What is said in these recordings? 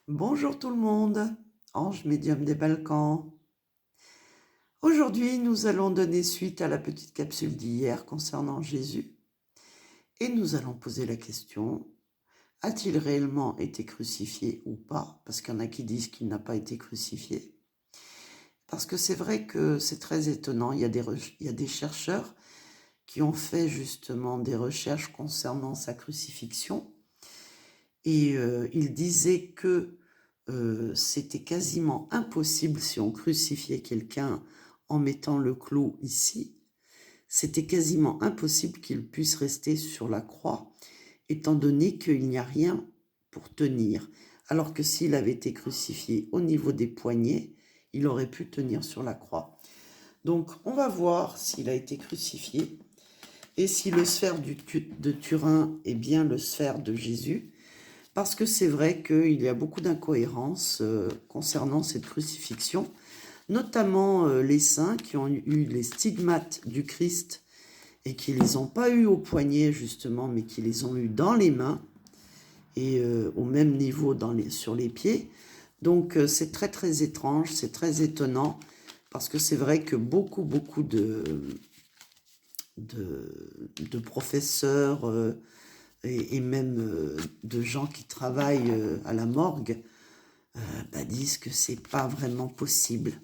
Bonjour tout le monde, Ange médium des Balkans. Aujourd'hui, nous allons donner suite à la petite capsule d'hier concernant Jésus et nous allons poser la question, a-t-il réellement été crucifié ou pas? Parce qu'il y en a qui disent qu'il n'a pas été crucifié. Parce que c'est vrai que c'est très étonnant, il y a des chercheurs qui ont fait justement des recherches concernant sa crucifixion et ils disaient que c'était quasiment impossible si on crucifiait quelqu'un en mettant le clou ici, c'était quasiment impossible qu'il puisse rester sur la croix, étant donné qu'il n'y a rien pour tenir. Alors que s'il avait été crucifié au niveau des poignets, il aurait pu tenir sur la croix. Donc on va voir s'il a été crucifié et si le sphère de Turin est bien le sphère de Jésus. Parce que c'est vrai qu'il y a beaucoup d'incohérences concernant cette crucifixion, notamment les saints qui ont eu les stigmates du Christ et qui ne les ont pas eus au poignet justement, mais qui les ont eus dans les mains et au même niveau sur les pieds. Donc c'est très très étrange, c'est très étonnant, parce que c'est vrai que beaucoup de professeurs et même de gens qui travaillent à la morgue disent que c'est pas vraiment possible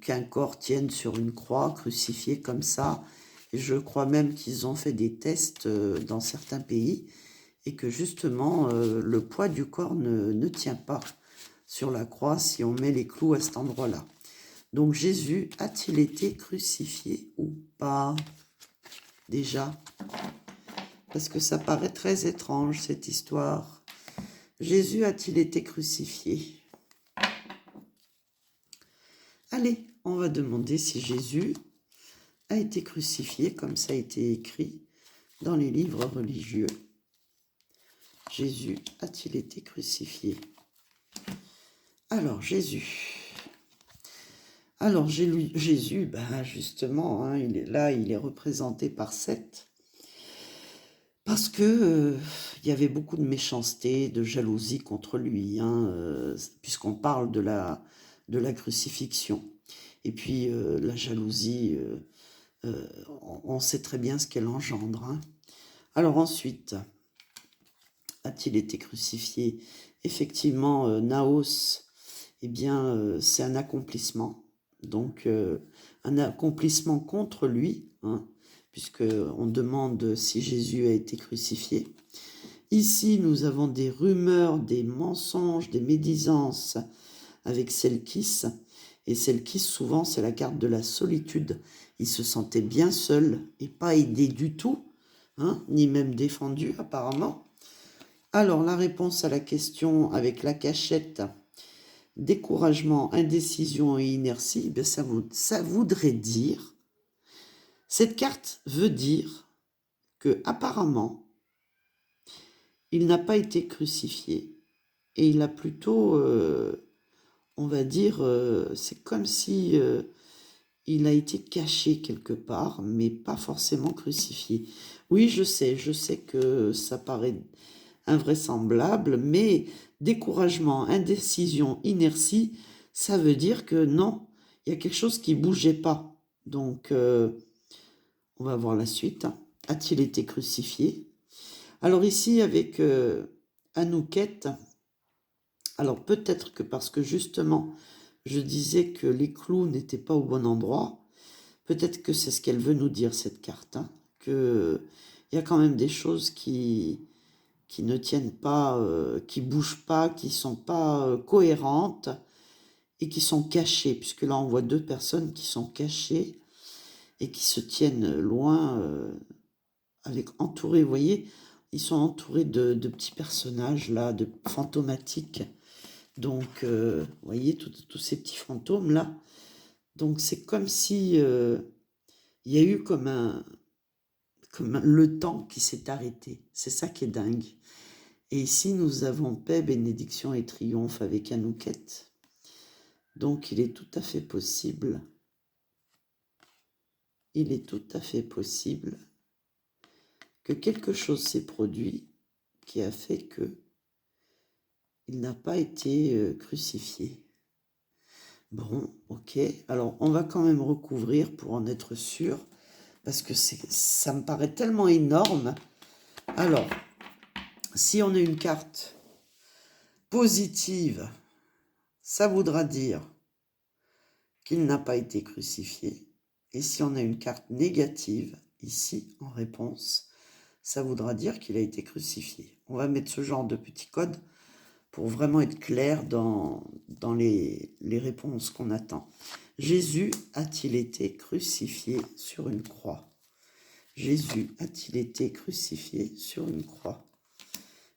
qu'un corps tienne sur une croix crucifié comme ça. Et je crois même qu'ils ont fait des tests dans certains pays et que justement le poids du corps ne tient pas sur la croix si on met les clous à cet endroit-là. Donc Jésus a-t-il été crucifié ou pas? Déjà, parce que ça paraît très étrange cette histoire. Jésus a-t-il été crucifié? Allez, on va demander si Jésus a été crucifié, comme ça a été écrit dans les livres religieux. Jésus a-t-il été crucifié? Alors, Jésus. Alors, Jésus, justement, hein, il est représenté par 7. Parce que il y avait beaucoup de méchanceté, de jalousie contre lui, hein, puisqu'on parle de la crucifixion. Et puis, la jalousie, on sait très bien ce qu'elle engendre, hein. Alors ensuite, a-t-il été crucifié? Effectivement, Naos, eh bien, c'est un accomplissement. Donc, un accomplissement contre lui, hein, puisqu'on demande si Jésus a été crucifié. Ici, nous avons des rumeurs, des mensonges, des médisances avec Selkis. Et Selkis, souvent, c'est la carte de la solitude. Il se sentait bien seul et pas aidé du tout, hein, ni même défendu apparemment. Alors, la réponse à la question avec la cachette, découragement, indécision et inertie, bien, ça voudrait dire, cette carte veut dire que apparemment, il n'a pas été crucifié et il a plutôt, on va dire, c'est comme si il a été caché quelque part, mais pas forcément crucifié. Oui, je sais que ça paraît invraisemblable, mais découragement, indécision, inertie, ça veut dire que non, il y a quelque chose qui bougeait pas. Donc, on va voir la suite. A-t-il été crucifié? Alors ici, avec Anouquette, alors peut-être que parce que justement, je disais que les clous n'étaient pas au bon endroit, peut-être que c'est ce qu'elle veut nous dire, cette carte, hein, qu'il y a quand même des choses qui ne tiennent pas, qui bougent pas, qui sont pas cohérentes et qui sont cachées, puisque là on voit deux personnes qui sont cachées et qui se tiennent loin, avec entourés, vous voyez, ils sont entourés de petits personnages là, de fantomatiques. Donc, vous voyez, tous ces petits fantômes là. Donc c'est comme si il y a eu le temps qui s'est arrêté. C'est ça qui est dingue. Et ici, nous avons paix, bénédiction et triomphe avec Anouquette. Donc, il est tout à fait possible que quelque chose s'est produit qui a fait que il n'a pas été crucifié. Bon, ok. Alors, on va quand même recouvrir pour en être sûr, parce que ça me paraît tellement énorme. Alors, si on a une carte positive, ça voudra dire qu'il n'a pas été crucifié. Et si on a une carte négative, ici, en réponse, ça voudra dire qu'il a été crucifié. On va mettre ce genre de petit code pour vraiment être clair dans les réponses qu'on attend. Jésus a-t-il été crucifié sur une croix? Jésus a-t-il été crucifié sur une croix?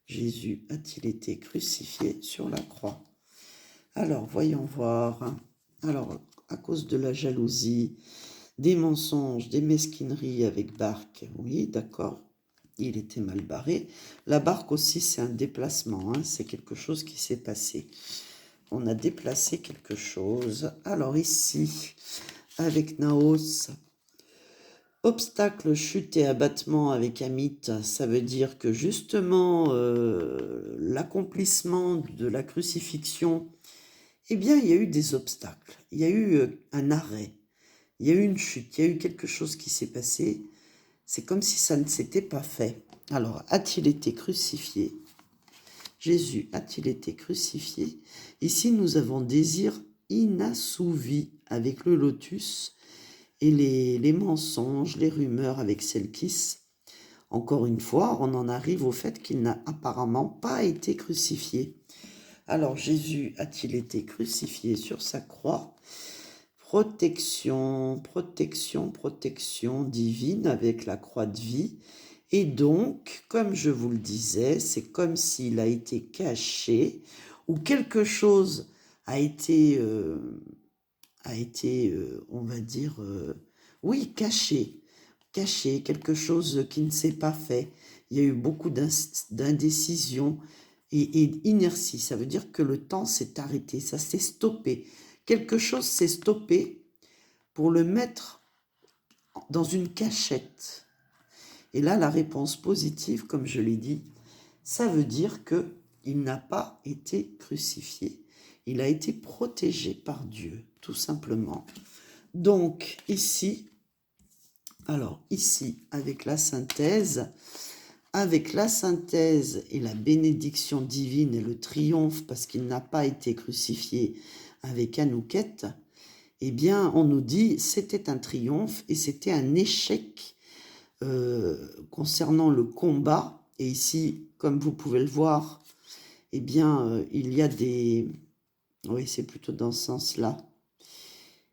Jésus a-t-il été crucifié sur la croix? Alors, voyons voir. Alors, à cause de la jalousie, des mensonges, des mesquineries avec barque, oui, d'accord, il était mal barré. La barque aussi, c'est un déplacement, hein, c'est quelque chose qui s'est passé. On a déplacé quelque chose. Alors ici, avec Naos, obstacle, chute et abattement avec Amit, ça veut dire que justement, l'accomplissement de la crucifixion, eh bien, il y a eu des obstacles, il y a eu un arrêt, il y a eu une chute, il y a eu quelque chose qui s'est passé. C'est comme si ça ne s'était pas fait. Alors, a-t-il été crucifié? Jésus a-t-il été crucifié? Ici, nous avons désir inassouvi avec le lotus et les mensonges, les rumeurs avec Selkis. Encore une fois, on en arrive au fait qu'il n'a apparemment pas été crucifié. Alors, Jésus a-t-il été crucifié sur sa croix? Protection, protection, protection divine avec la croix de vie. Et donc, comme je vous le disais, c'est comme s'il a été caché ou quelque chose a été, on va dire, oui, caché, caché, quelque chose qui ne s'est pas fait. Il y a eu beaucoup d'indécision et d'inertie. Ça veut dire que le temps s'est arrêté, ça s'est stoppé. Quelque chose s'est stoppé pour le mettre dans une cachette. Et là, la réponse positive, comme je l'ai dit, ça veut dire qu'il n'a pas été crucifié. Il a été protégé par Dieu, tout simplement. Donc, ici, avec la synthèse et la bénédiction divine et le triomphe, parce qu'il n'a pas été crucifié avec Anouket, eh bien, on nous dit c'était un triomphe et c'était un échec concernant le combat. Et ici, comme vous pouvez le voir, eh bien, il y a des... Oui, c'est plutôt dans ce sens-là.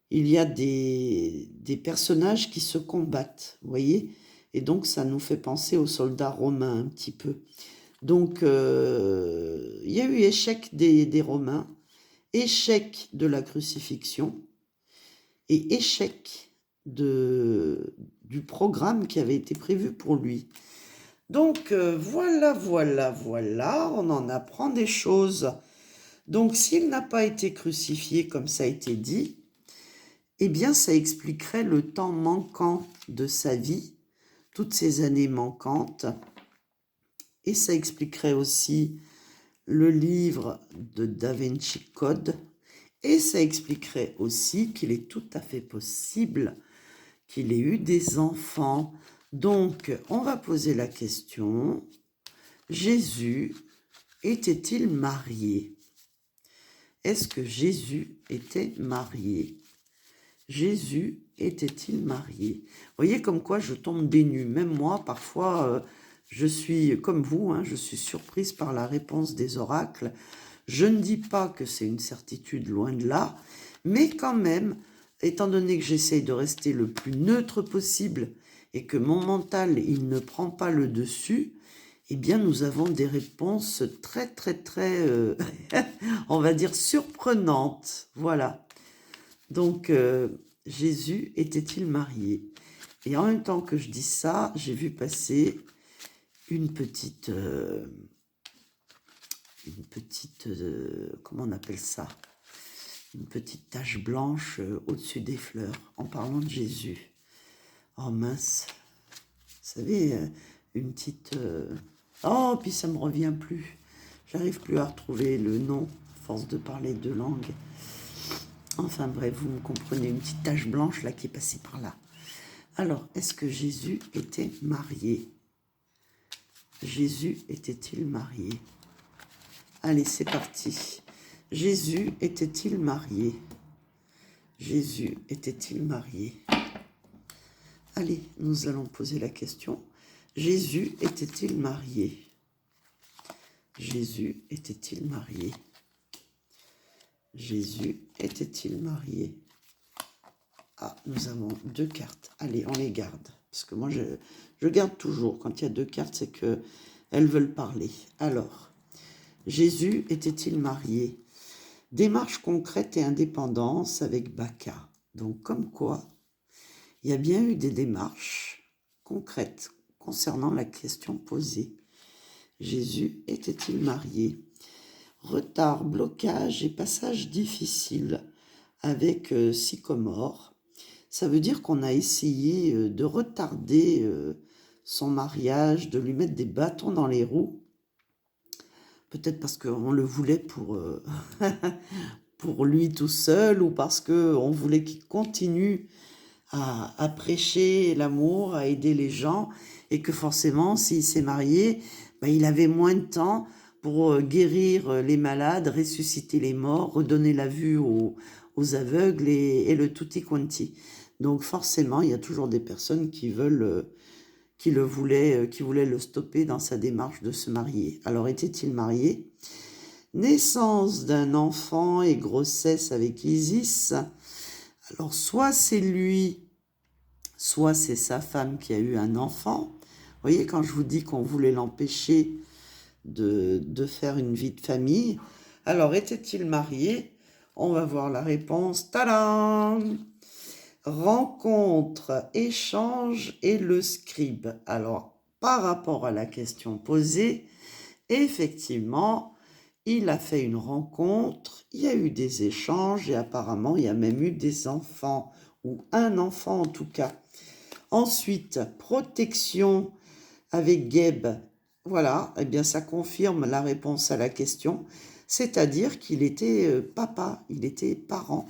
Il y a des personnages qui se combattent, vous voyez? Et donc, ça nous fait penser aux soldats romains un petit peu. Donc, il y a eu échec des Romains, échec de la crucifixion et échec du programme qui avait été prévu pour lui. Donc, voilà, on en apprend des choses. Donc, s'il n'a pas été crucifié, comme ça a été dit, eh bien, ça expliquerait le temps manquant de sa vie, toutes ces années manquantes, et ça expliquerait aussi le livre de Da Vinci Code, et ça expliquerait aussi qu'il est tout à fait possible qu'il ait eu des enfants. Donc, on va poser la question, Jésus était-il marié? Est-ce que Jésus était marié? Jésus était-il marié? Vous voyez comme quoi je tombe des nues. Même moi, parfois, je suis comme vous, hein, je suis surprise par la réponse des oracles. Je ne dis pas que c'est une certitude, loin de là, mais quand même, étant donné que j'essaye de rester le plus neutre possible et que mon mental, il ne prend pas le dessus, eh bien, nous avons des réponses très, très, très, on va dire, surprenantes. Voilà. Donc, Jésus était-il marié? Et en même temps que je dis ça, j'ai vu passer une petite, comment on appelle ça? Une petite tache blanche au-dessus des fleurs, en parlant de Jésus. Oh mince, vous savez, une petite... Oh, puis ça me revient plus. J'arrive plus à retrouver le nom, à force de parler deux langues. Enfin bref, vous me comprenez, une petite tache blanche là qui est passée par là. Alors, est-ce que Jésus était marié? Jésus était-il marié? Allez, c'est parti. Jésus était-il marié? Jésus était-il marié? Allez, nous allons poser la question. Jésus était-il marié? Jésus était-il marié? Jésus était-il marié? Ah, nous avons deux cartes. Allez, on les garde. Parce que moi, je garde toujours. Quand il y a deux cartes, c'est qu'elles veulent parler. Alors, Jésus était-il marié? Démarche concrète et indépendance avec Baka. Donc, comme quoi, il y a bien eu des démarches concrètes concernant la question posée. Jésus était-il marié? Retard, blocage et passage difficile avec Sycomore. Ça veut dire qu'on a essayé de retarder son mariage, de lui mettre des bâtons dans les roues. Peut-être parce qu'on le voulait pour lui tout seul ou parce qu'on voulait qu'il continue à prêcher l'amour, à aider les gens et que forcément, s'il s'est marié, ben, il avait moins de temps pour guérir les malades, ressusciter les morts, redonner la vue aux aveugles et le tutti quanti. Donc forcément, il y a toujours des personnes qui voulaient le stopper dans sa démarche de se marier. Alors était-il marié? Naissance d'un enfant et grossesse avec Isis. Alors soit c'est lui, soit c'est sa femme qui a eu un enfant. Vous voyez, quand je vous dis qu'on voulait l'empêcher de faire une vie de famille, alors était-il marié? On va voir la réponse. Tadam! Rencontre, échange et le scribe. Alors, par rapport à la question posée, effectivement, il a fait une rencontre, il y a eu des échanges et apparemment, il y a même eu des enfants, ou un enfant en tout cas. Ensuite, protection avec Geb. Voilà, eh bien ça confirme la réponse à la question, c'est-à-dire qu'il était papa, il était parent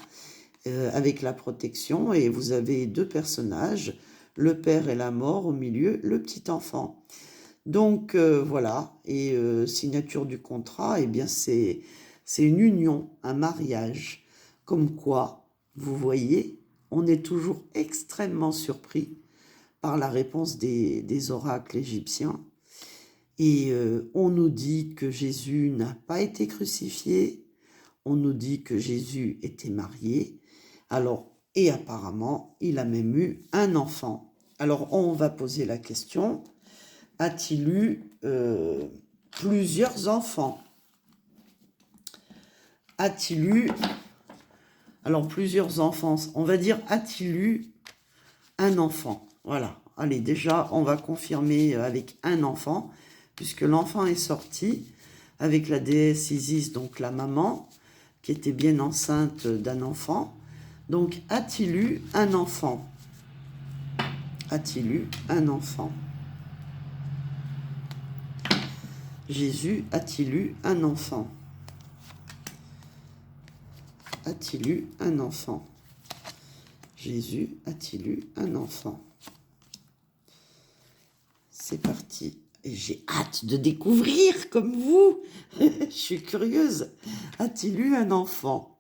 avec la protection et vous avez deux personnages, le père et la mort, au milieu, le petit enfant. Donc voilà, et signature du contrat, eh bien c'est une union, un mariage. Comme quoi, vous voyez, on est toujours extrêmement surpris par la réponse des oracles égyptiens. Et on nous dit que Jésus n'a pas été crucifié, on nous dit que Jésus était marié, alors, et apparemment, il a même eu un enfant. Alors, on va poser la question, a-t-il eu plusieurs enfants? A-t-il eu, alors plusieurs enfants, on va dire, a-t-il eu un enfant? Voilà, allez, déjà, on va confirmer avec un enfant, puisque l'enfant est sorti avec la déesse Isis, donc la maman, qui était bien enceinte d'un enfant. Donc, a-t-il eu un enfant? A-t-il eu un enfant? Jésus a-t-il eu un enfant? A-t-il eu un enfant? Jésus a-t-il eu un enfant? C'est parti. Et j'ai hâte de découvrir comme vous. Je suis curieuse. A-t-il eu un enfant?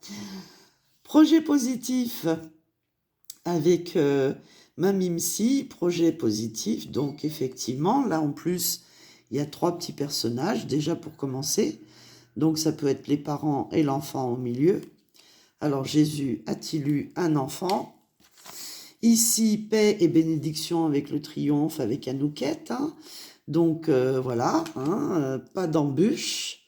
Projet positif avec Mamimsi, projet positif. Donc effectivement, là en plus, il y a trois petits personnages déjà pour commencer. Donc ça peut être les parents et l'enfant au milieu. Alors Jésus a-t-il eu un enfant? Ici, paix et bénédiction avec le triomphe, avec Anouquette. Hein. Donc voilà, hein, pas d'embûche,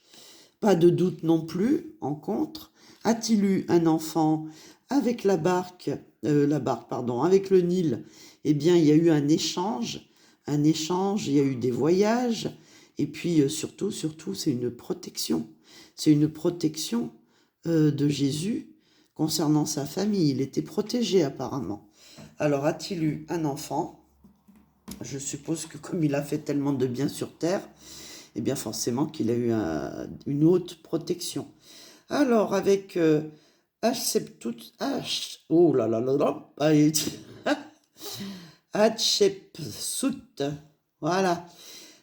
pas de doute non plus, en contre. A-t-il eu un enfant avec la barque, avec le Nil? Eh bien, il y a eu un échange, il y a eu des voyages, et puis surtout, c'est une protection. C'est une protection de Jésus concernant sa famille. Il était protégé apparemment. Alors, a-t-il eu un enfant? Je suppose que comme il a fait tellement de bien sur terre, eh bien forcément qu'il a eu une haute protection. Alors, avec oh là là là là, Hatshepsut, voilà,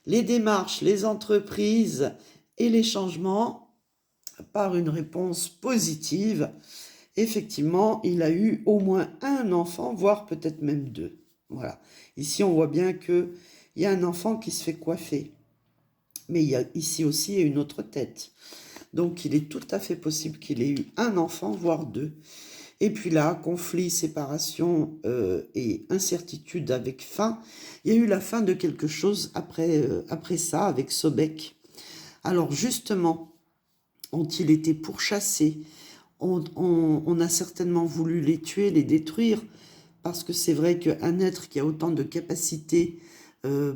les démarches, les entreprises et les changements par une réponse positive. Effectivement, il a eu au moins un enfant, voire peut-être même deux. Voilà. Ici, on voit bien qu'il y a un enfant qui se fait coiffer. Mais il y a ici aussi une autre tête. Donc, il est tout à fait possible qu'il ait eu un enfant, voire deux. Et puis là, conflit, séparation et incertitude avec fin. Il y a eu la fin de quelque chose après ça, avec Sobek. Alors justement, ont-ils été pourchassés? On a certainement voulu les tuer, les détruire, parce que c'est vrai qu'un être qui a autant de capacités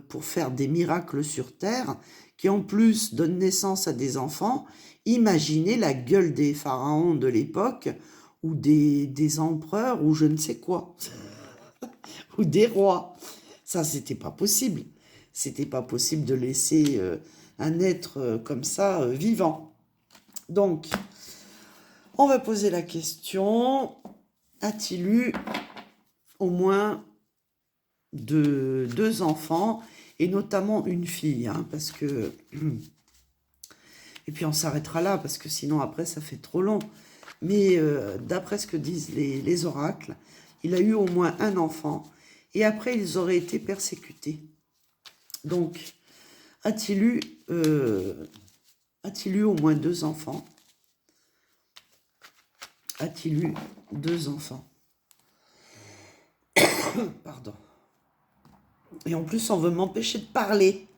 pour faire des miracles sur Terre, qui en plus donne naissance à des enfants, imaginez la gueule des pharaons de l'époque, ou des empereurs, ou je ne sais quoi, ou des rois. Ça, c'était pas possible. C'était pas possible de laisser un être comme ça vivant. Donc, on va poser la question, a-t-il eu au moins deux enfants, et notamment une fille, hein, parce que... Et puis on s'arrêtera là, parce que sinon après ça fait trop long. Mais d'après ce que disent les oracles, il a eu au moins un enfant, et après ils auraient été persécutés. Donc, a-t-il eu au moins deux enfants? A-t-il eu deux enfants? Pardon. Et en plus, on veut m'empêcher de parler.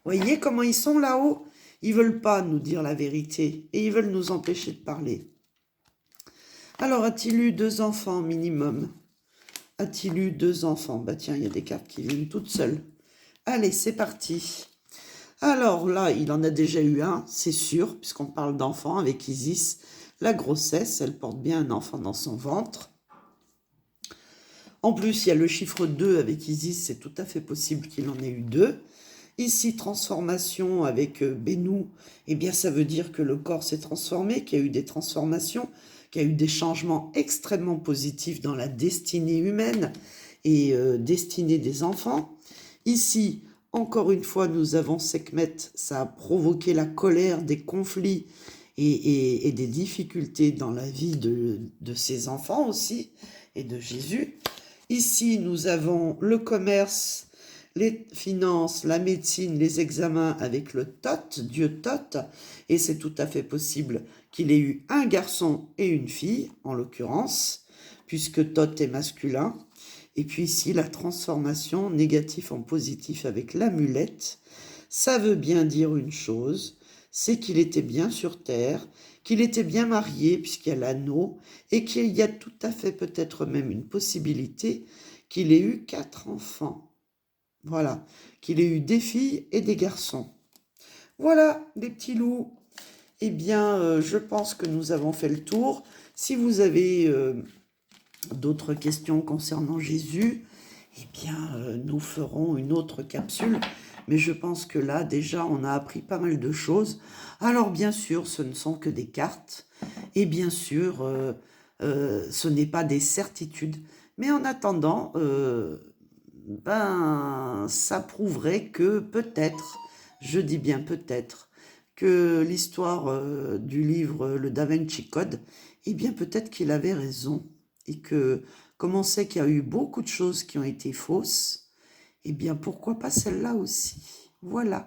Voyez comment ils sont là-haut? Ils veulent pas nous dire la vérité, et ils veulent nous empêcher de parler. Alors, a-t-il eu deux enfants minimum? A-t-il eu deux enfants? Bah tiens, il y a des cartes qui viennent toutes seules. Allez, c'est parti. Alors là, il en a déjà eu un, c'est sûr, puisqu'on parle d'enfant avec Isis. La grossesse, elle porte bien un enfant dans son ventre. En plus, il y a le chiffre 2 avec Isis, c'est tout à fait possible qu'il en ait eu deux. Ici, transformation avec Bénou, eh bien ça veut dire que le corps s'est transformé, qu'il y a eu des transformations, qu'il y a eu des changements extrêmement positifs dans la destinée humaine et destinée des enfants. Ici, encore une fois, nous avons Sekhmet, ça a provoqué la colère, des conflits et des difficultés dans la vie de ses enfants aussi, et de Jésus. Ici, nous avons le commerce, les finances, la médecine, les examens avec le Thoth, Dieu Thoth, et c'est tout à fait possible qu'il ait eu un garçon et une fille, en l'occurrence, puisque Thoth est masculin. Et puis ici, la transformation, négatif en positif avec l'amulette, ça veut bien dire une chose, c'est qu'il était bien sur Terre, qu'il était bien marié puisqu'il y a l'anneau, et qu'il y a tout à fait peut-être même une possibilité qu'il ait eu 4 enfants. Voilà, qu'il ait eu des filles et des garçons. Voilà, les petits loups. Eh bien, je pense que nous avons fait le tour. Si vous avez d'autres questions concernant Jésus, eh bien, nous ferons une autre capsule. Mais je pense que là, déjà, on a appris pas mal de choses. Alors, bien sûr, ce ne sont que des cartes. Et bien sûr, ce n'est pas des certitudes. Mais en attendant, ça prouverait que peut-être, je dis bien peut-être, que l'histoire du livre Le Da Vinci Code, eh bien peut-être qu'il avait raison. Et que, comme on sait qu'il y a eu beaucoup de choses qui ont été fausses, eh bien pourquoi pas celle-là aussi. Voilà.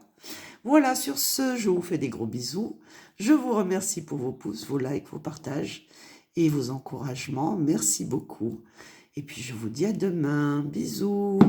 Voilà, sur ce, je vous fais des gros bisous. Je vous remercie pour vos pouces, vos likes, vos partages et vos encouragements. Merci beaucoup. Et puis je vous dis à demain. Bisous.